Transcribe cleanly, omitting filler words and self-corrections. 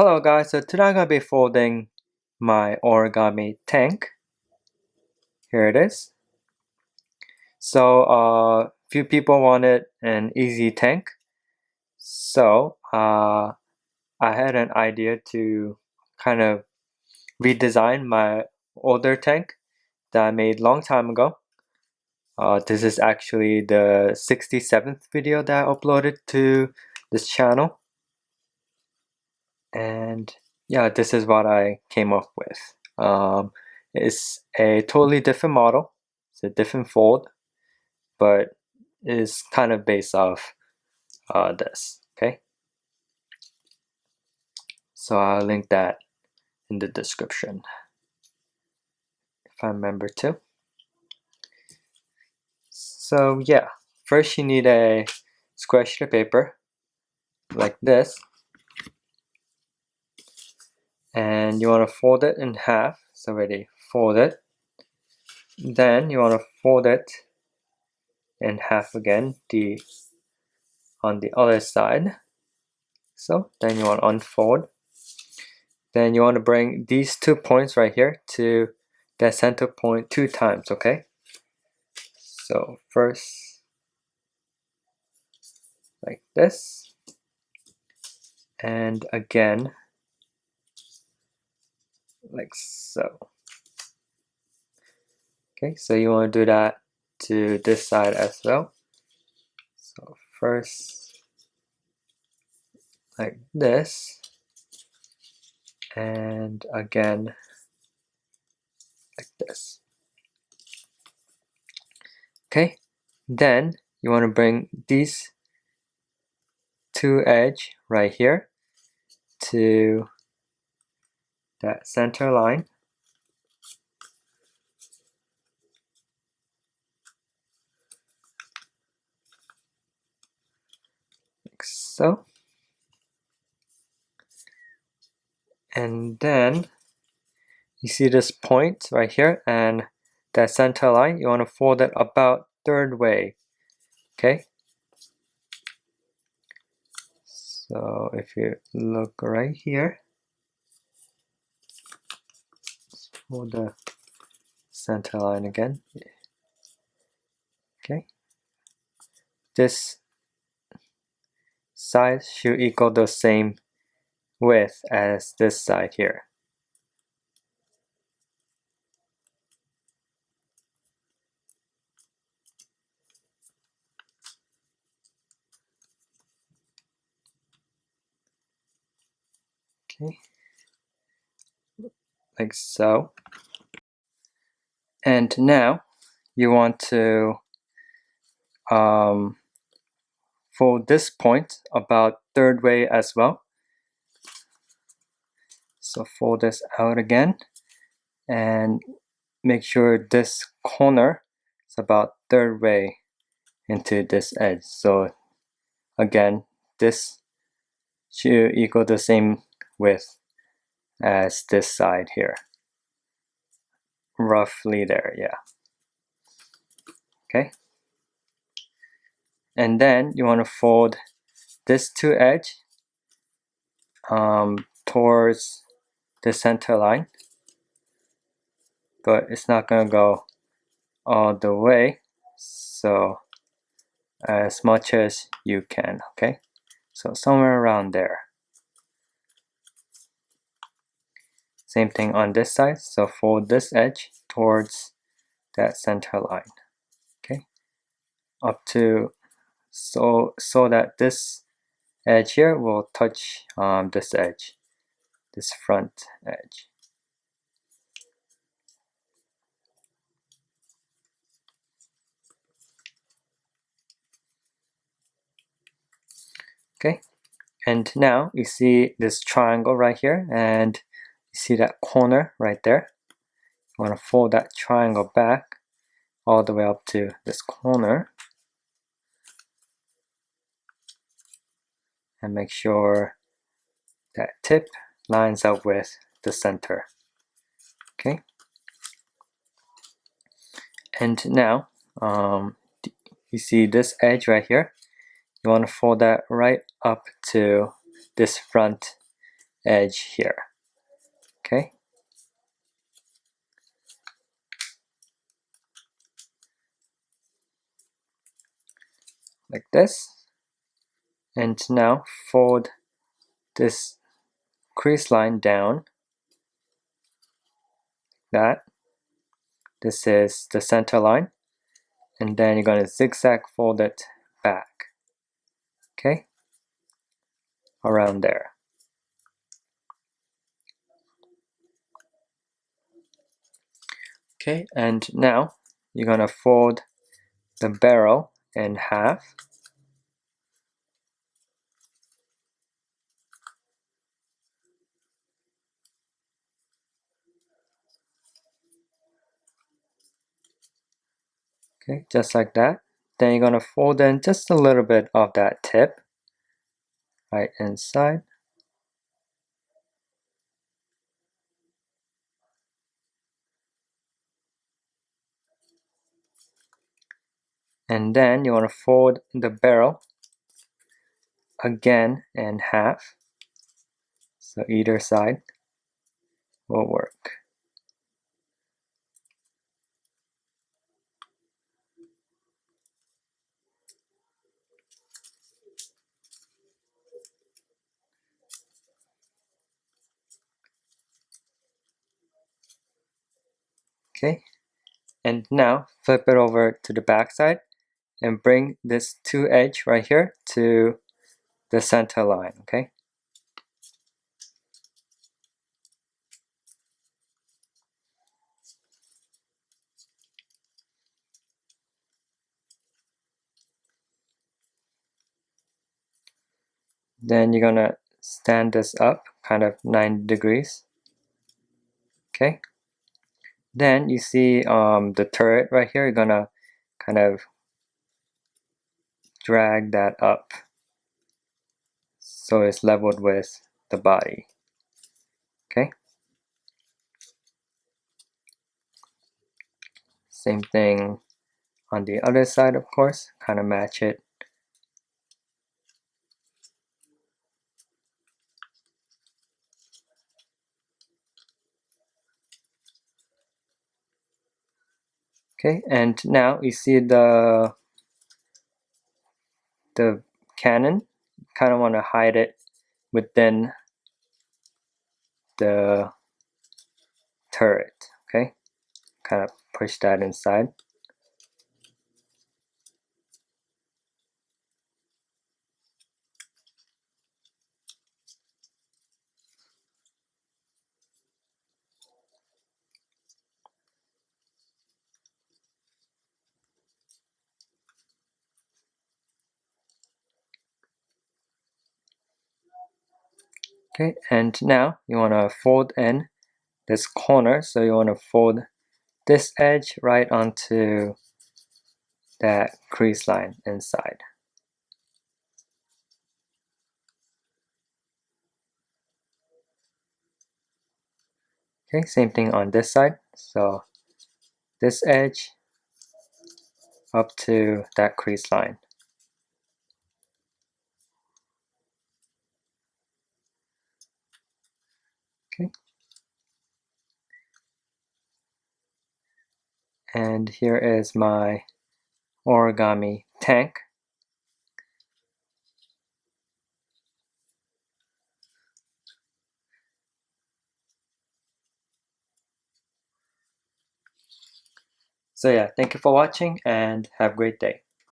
Hello guys, so today I'm going to be folding my origami tank. Here it is. So few people wanted an easy tank. So I had an idea to kind of redesign my older tank that I made long time ago. This is actually the 67th video that I uploaded to this channel. And yeah, this is what I came up with. It's a totally different model. It's a different fold, but it's kind of based off this. Okay, so I'll link that in the description if I remember to. So yeah, first you need a square sheet of paper like this, and you want to fold it in half. It's already folded. Then you want to fold it in half again, on the other side. So then you want to unfold. Then you want to bring these 2 points right here to the center point 2 times, okay? So first like this, and again like so. Okay, so you want to do that to this side as well. So first like this, and again like this. Okay, then you want to bring these 2 edge right here to that center line. Like so. And then you see this point right here and that center line, you want to fold it about 3rd way. Okay, so if you look right here, fold the center line again. Okay, this side should equal the same width as this side here. Okay, like so. And now you want to fold this point about 3rd way as well. So fold this out again and make sure this corner is about 3rd way into this edge. So again, this should equal the same width as this side here. Roughly there, yeah. Okay. And then you want to fold this 2 edge towards the center line, but it's not going to go all the way, so as much as you can. Okay, so somewhere around there. Same thing on this side, so fold this edge towards that center line. Okay, up to so that this edge here will touch this edge, this front edge. Okay, and now you see this triangle right here, and you see that corner right there. You want to fold that triangle back all the way up to this corner, and make sure that tip lines up with the center. Okay, and now you see this edge right here. You want to fold that right up to this front edge here. Okay. Like this. And now fold this crease line down. That. This is the center line. And then you're going to zigzag fold it back. Okay. Around there. Okay, and now you're going to fold the barrel in half. Okay, just like that. Then you're going to fold in just a little bit of that tip right inside. And then you want to fold the barrel again in half. So either side will work. Okay, and now flip it over to the back side and bring this two edge right here to the center line. Okay. Then you're gonna stand this up kind of 90 degrees. Okay. Then you see the turret right here. You're gonna kind of drag that up so it's leveled with the body. Okay. Same thing on the other side, of course. Kind of match it. Okay, and now you see the cannon. Kind of want to hide it within the turret. Okay, kind of push that inside. Okay, and now you want to fold in this corner, so you want to fold this edge right onto that crease line inside. Okay, same thing on this side. So this edge up to that crease line. Okay. And here is my origami tank. So yeah, thank you for watching and have a great day.